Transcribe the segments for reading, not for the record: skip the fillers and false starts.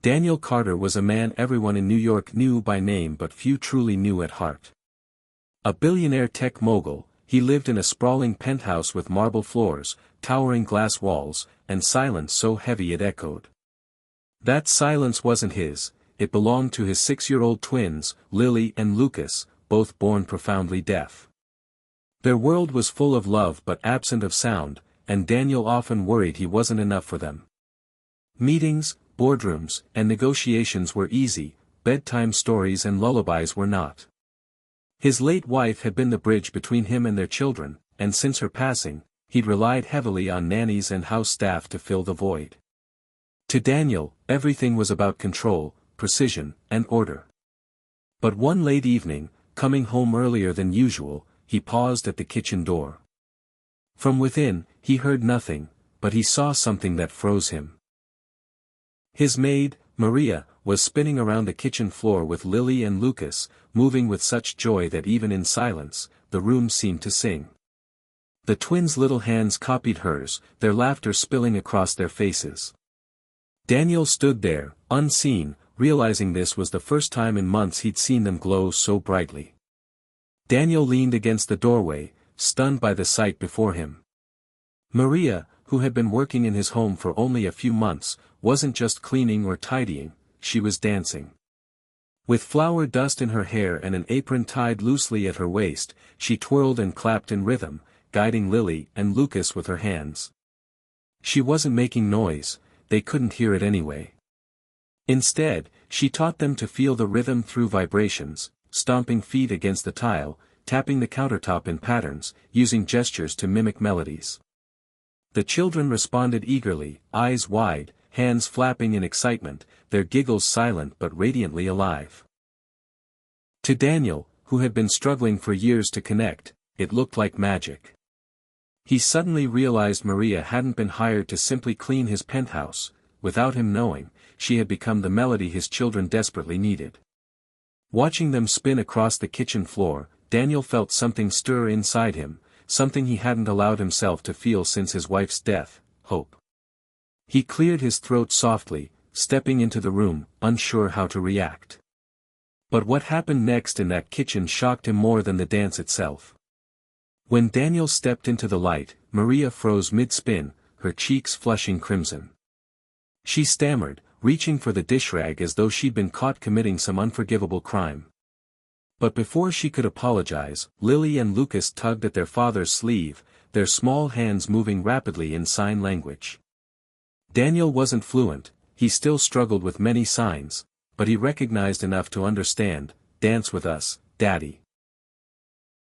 Daniel Carter was a man everyone in New York knew by name but few truly knew at heart. A billionaire tech mogul, he lived in a sprawling penthouse with marble floors, towering glass walls, and silence so heavy it echoed. That silence wasn't his, it belonged to his 6-year-old twins, Lily and Lucas, both born profoundly deaf. Their world was full of love but absent of sound, and Daniel often worried he wasn't enough for them. Meetings, boardrooms, and negotiations were easy, bedtime stories and lullabies were not. His late wife had been the bridge between him and their children, and since her passing, he'd relied heavily on nannies and house staff to fill the void. To Daniel, everything was about control, precision, and order. But one late evening, coming home earlier than usual, he paused at the kitchen door. From within, he heard nothing, but he saw something that froze him. His maid, Maria, was spinning around the kitchen floor with Lily and Lucas, moving with such joy that even in silence, the room seemed to sing. The twins' little hands copied hers, their laughter spilling across their faces. Daniel stood there, unseen, realizing this was the first time in months he'd seen them glow so brightly. Daniel leaned against the doorway, stunned by the sight before him. Maria, who had been working in his home for only a few months, wasn't just cleaning or tidying, she was dancing. With flour dust in her hair and an apron tied loosely at her waist, she twirled and clapped in rhythm, guiding Lily and Lucas with her hands. She wasn't making noise, they couldn't hear it anyway. Instead, she taught them to feel the rhythm through vibrations, stomping feet against the tile, tapping the countertop in patterns, using gestures to mimic melodies. The children responded eagerly, eyes wide, hands flapping in excitement, their giggles silent but radiantly alive. To Daniel, who had been struggling for years to connect, it looked like magic. He suddenly realized Maria hadn't been hired to simply clean his penthouse, without him knowing, she had become the melody his children desperately needed. Watching them spin across the kitchen floor, Daniel felt something stir inside him, something he hadn't allowed himself to feel since his wife's death, hope. He cleared his throat softly, stepping into the room, unsure how to react. But what happened next in that kitchen shocked him more than the dance itself. When Daniel stepped into the light, Maria froze mid-spin, her cheeks flushing crimson. She stammered, reaching for the dish rag as though she'd been caught committing some unforgivable crime. But before she could apologize, Lily and Lucas tugged at their father's sleeve, their small hands moving rapidly in sign language. Daniel wasn't fluent, he still struggled with many signs, but he recognized enough to understand, "Dance with us, Daddy."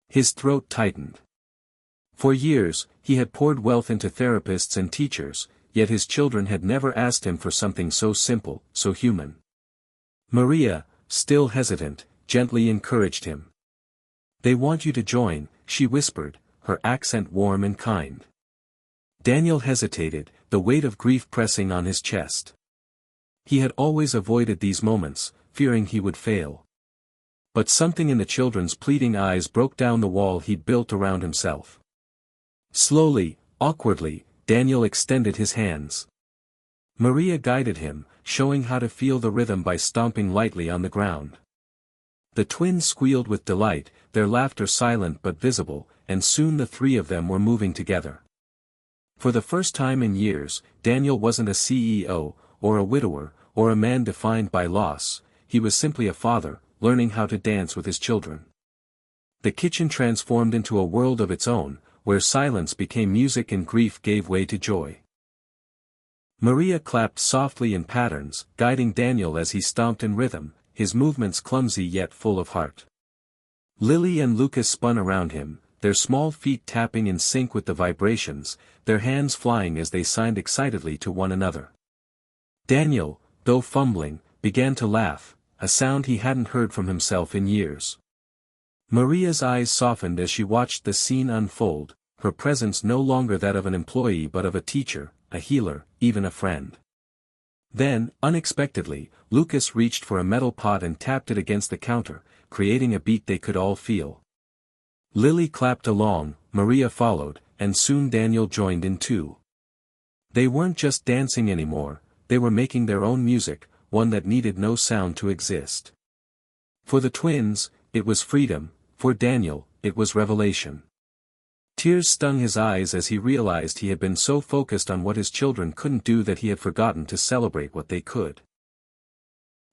His throat tightened. For years, he had poured wealth into therapists and teachers, yet his children had never asked him for something so simple, so human. Maria, still hesitant, gently encouraged him. "They want you to join," she whispered, her accent warm and kind. Daniel hesitated, the weight of grief pressing on his chest. He had always avoided these moments, fearing he would fail. But something in the children's pleading eyes broke down the wall he'd built around himself. Slowly, awkwardly, Daniel extended his hands. Maria guided him, showing how to feel the rhythm by stomping lightly on the ground. The twins squealed with delight, their laughter silent but visible, and soon the three of them were moving together. For the first time in years, Daniel wasn't a CEO, or a widower, or a man defined by loss, he was simply a father, learning how to dance with his children. The kitchen transformed into a world of its own, where silence became music and grief gave way to joy. Maria clapped softly in patterns, guiding Daniel as he stomped in rhythm, his movements clumsy yet full of heart. Lily and Lucas spun around him, their small feet tapping in sync with the vibrations, their hands flying as they signed excitedly to one another. Daniel, though fumbling, began to laugh, a sound he hadn't heard from himself in years. Maria's eyes softened as she watched the scene unfold, her presence no longer that of an employee but of a teacher, a healer, even a friend. Then, unexpectedly, Lucas reached for a metal pot and tapped it against the counter, creating a beat they could all feel. Lily clapped along, Maria followed, and soon Daniel joined in too. They weren't just dancing anymore, they were making their own music, one that needed no sound to exist. For the twins, it was freedom; for Daniel, it was revelation. Tears stung his eyes as he realized he had been so focused on what his children couldn't do that he had forgotten to celebrate what they could.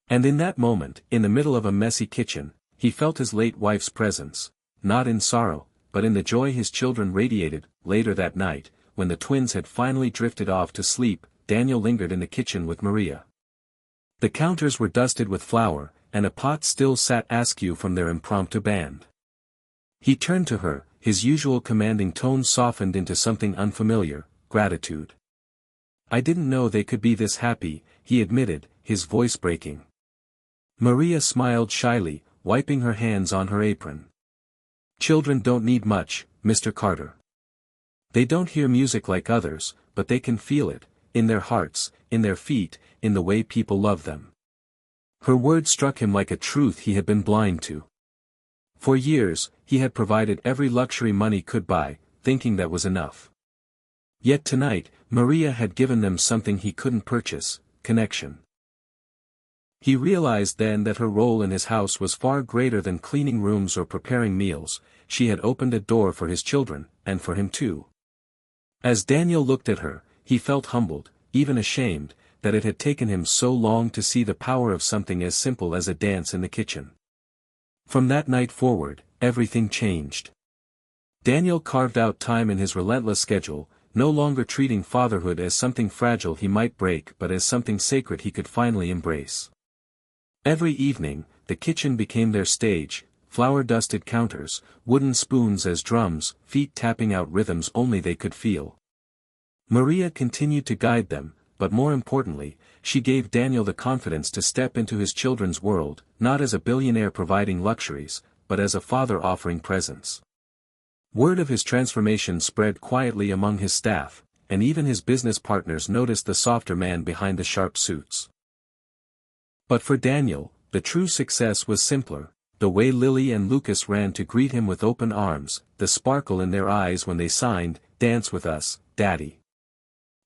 And in that moment, in the middle of a messy kitchen, he felt his late wife's presence, not in sorrow, but in the joy his children radiated. Later that night, when the twins had finally drifted off to sleep, Daniel lingered in the kitchen with Maria. The counters were dusted with flour, and a pot still sat askew from their impromptu band. He turned to her, his usual commanding tone softened into something unfamiliar: gratitude. "I didn't know they could be this happy," he admitted, his voice breaking. Maria smiled shyly, wiping her hands on her apron. "Children don't need much, Mr. Carter. They don't hear music like others, but they can feel it, in their hearts, in their feet, in the way people love them." Her words struck him like a truth he had been blind to. For years, he had provided every luxury money could buy, thinking that was enough. Yet tonight, Maria had given them something he couldn't purchase: connection. He realized then that her role in his house was far greater than cleaning rooms or preparing meals. She had opened a door for his children, and for him too. As Daniel looked at her, he felt humbled, even ashamed, that it had taken him so long to see the power of something as simple as a dance in the kitchen. From that night forward, everything changed. Daniel carved out time in his relentless schedule, no longer treating fatherhood as something fragile he might break but as something sacred he could finally embrace. Every evening, the kitchen became their stage: flour-dusted counters, wooden spoons as drums, feet tapping out rhythms only they could feel. Maria continued to guide them, but more importantly, she gave Daniel the confidence to step into his children's world, not as a billionaire providing luxuries, but as a father offering presence. Word of his transformation spread quietly among his staff, and even his business partners noticed the softer man behind the sharp suits. But for Daniel, the true success was simpler: the way Lily and Lucas ran to greet him with open arms, the sparkle in their eyes when they signed, "Dance with us, Daddy."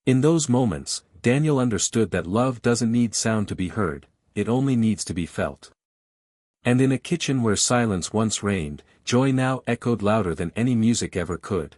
In those moments, Daniel understood that love doesn't need sound to be heard, it only needs to be felt. And in a kitchen where silence once reigned, joy now echoed louder than any music ever could.